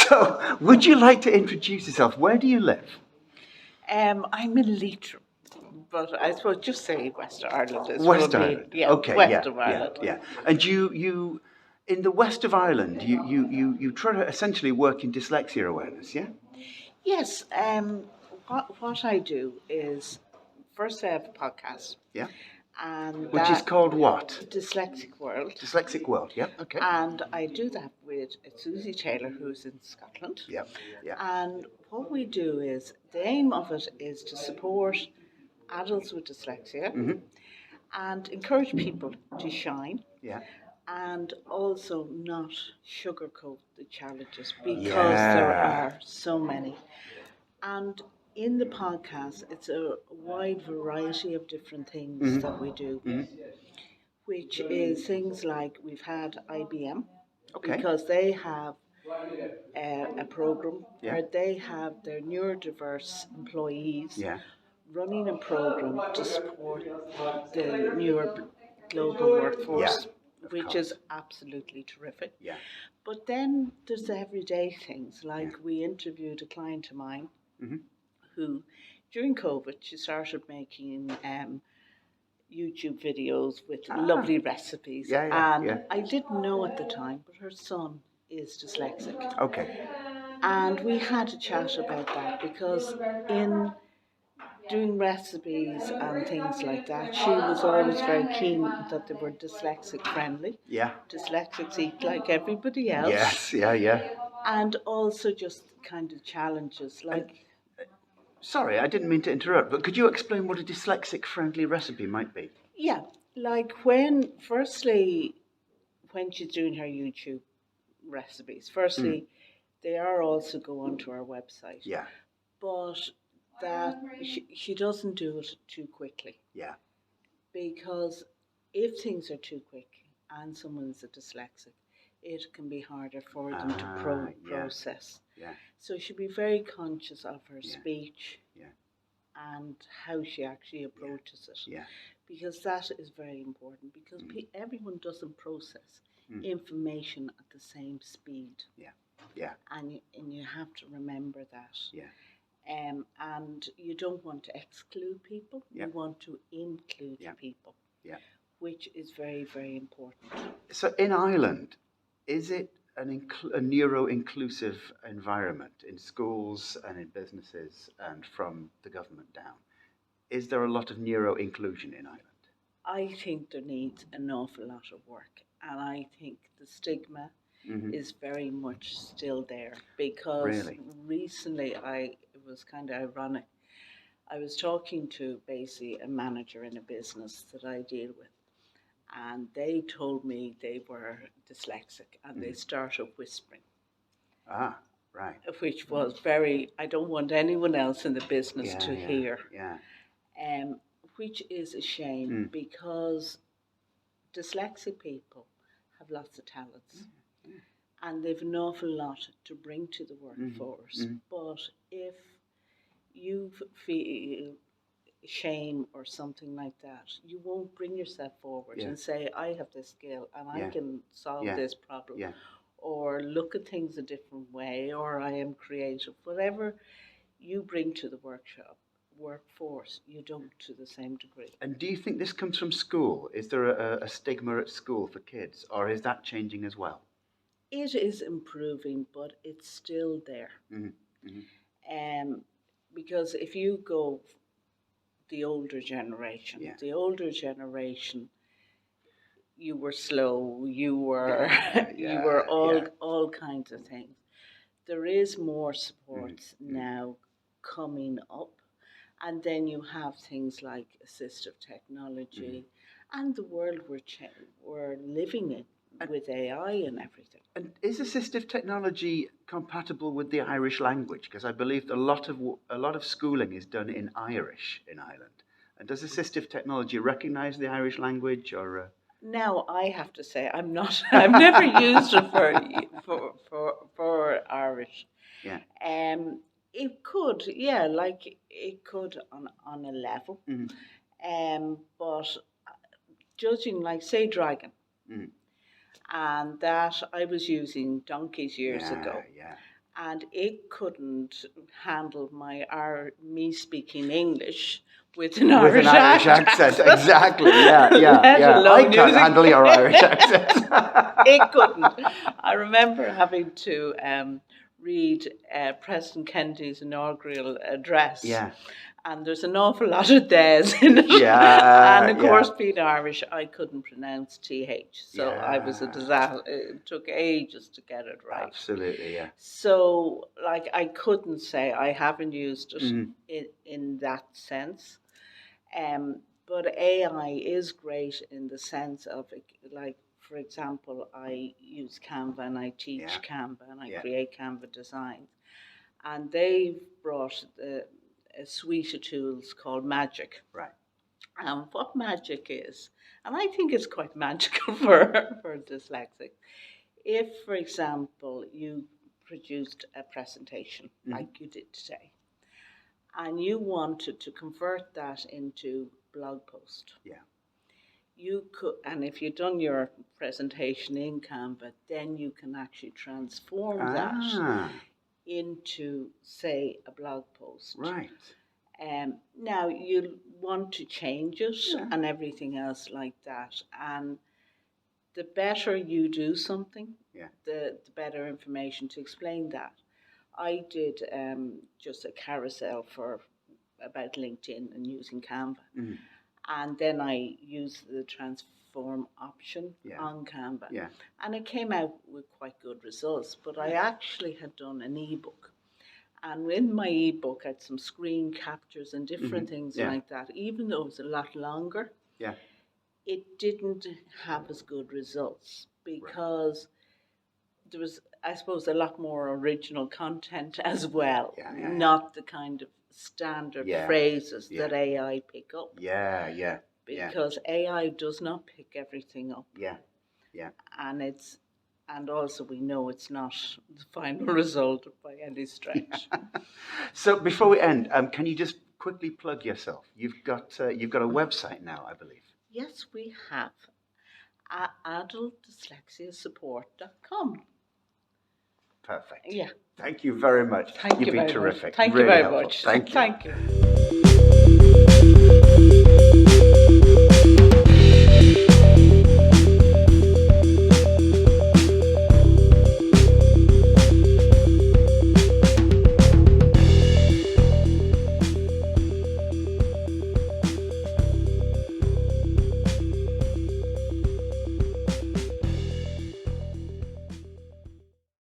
So, would you like to introduce yourself? Where do you live? I'm in Leitrim, but I suppose just say West Ireland is West probably Ireland. yeah, Okay, West yeah, of Ireland. yeah. And you, in the west of Ireland, you try to essentially work in dyslexia awareness, yeah? Yes. What I do is first I have a podcast, Yeah. and Which is called what? Dyslexic World, Dyslexic World. Yeah. Okay. and I do that with Susie Taylor, who's in Scotland. Yeah. Yeah. And what we do is the aim of it is to support adults with dyslexia and encourage people to shine. Yeah. And also not sugarcoat the challenges because there are so many. And in the podcast, it's a wide variety of different things that we do, which is things like we've had IBM Okay. because they have a program Yeah. where they have their neurodiverse employees Yeah. running a program to support the newer global workforce, which is absolutely terrific. Yeah. But then there's everyday things, like we interviewed a client of mine who, during COVID, she started making YouTube videos with lovely recipes. And I didn't know at the time, but her son is dyslexic. Okay. And we had a chat about that because in doing recipes and things like that, she was always very keen that they were dyslexic friendly. Yeah. Dyslexics eat like everybody else. Yes. Yeah. Yeah. And also just kind of challenges like. Sorry, I didn't mean to interrupt, but could you explain what a dyslexic friendly recipe might be? Yeah, like firstly, when she's doing her YouTube recipes, they are also go onto our website. Yeah. But that she doesn't do it too quickly. Yeah. Because if things are too quick and someone's a dyslexic, it can be harder for them to process. Yeah. So she'll be very conscious of her speech and how she actually approaches it. Yeah. Because that is very important because everyone doesn't process information at the same speed. Yeah. Yeah. And you have to remember that. Yeah. And you don't want to exclude people. Yeah. You want to include people. Yeah. Which is very, very important. So in Ireland, is it a neuro-inclusive environment in schools and in businesses and from the government down? Is there a lot of neuro-inclusion in Ireland? I think there needs an awful lot of work. And I think the stigma is very much still there. Because recently, it was kind of ironic. I was talking to basically a manager in a business that I deal with. And they told me they were dyslexic and they started whispering. Ah, right. Which was I don't want anyone else in the business to hear. Yeah. Which is a shame because dyslexic people have lots of talents and they've an awful lot to bring to the workforce. But if you feel shame or something like that, you won't bring yourself forward and say, I have this skill and I can solve this problem, or look at things a different way, or I am creative. Whatever you bring to the workforce, you don't to the same degree. And do you think this comes from school? Is there a stigma at school for kids, or is that changing as well? It is improving, but it's still there. Because if you go the older generation, you were slow, you were all kinds of things. There is more supports now coming up, and then you have things like assistive technology and the world we're living in with AI and everything. And is assistive technology compatible with the Irish language? Because I believe a lot of schooling is done in Irish in Ireland. And does assistive technology recognise the Irish language, or? Now I have to say I've never used it for Irish. Yeah. It could, it could on a level. But judging, like, say, dragon. Mm. And that I was using donkeys years ago. Yeah. And it couldn't handle me speaking English with an Irish accent. Exactly. Yeah. I can't handle your Irish accent. It couldn't. I remember having to read President Kennedy's inaugural address. Yeah. And there's an awful lot of theirs in it. Yeah. And of course, being Irish, I couldn't pronounce TH. So I was a Yeah. disaster. It took ages to get it right. Absolutely, yeah. So, like, I couldn't say I haven't used it Mm-hmm. in that sense. But AI is great in the sense of, like, for example, I use Canva and I teach Yeah. Canva and I Yeah. create Canva designs. And they've brought a suite of tools called Magic. Right. And what Magic is, and I think it's quite magical for dyslexic. If, for example, you produced a presentation like you did today, and you wanted to convert that into blog post. Yeah. You could, and if you've done your presentation in Canva, then you can actually transform that into, say, a blog post. Right. Now you'll want to change it and everything else like that. And the better you do something, the better information to explain that. I did just a carousel about LinkedIn and using Canva. Mm-hmm. And then I used the transform option on Canva. Yeah. And it came out with quite good results. But I actually had done an ebook. And in my ebook, I had some screen captures and different things like that. Even though it was a lot longer, it didn't have as good results because there was, I suppose, a lot more original content as well, not the kind of standard phrases that AI pick up. Because AI does not pick everything up. And also we know it's not the final result by any stretch. So before we end, can you just quickly plug yourself? You've got a website now, I believe. Yes, we have. adultdyslexiasupport.com. Perfect. Yeah. Thank you very much. You've been terrific. Thank you very much. Thank you. Thank you.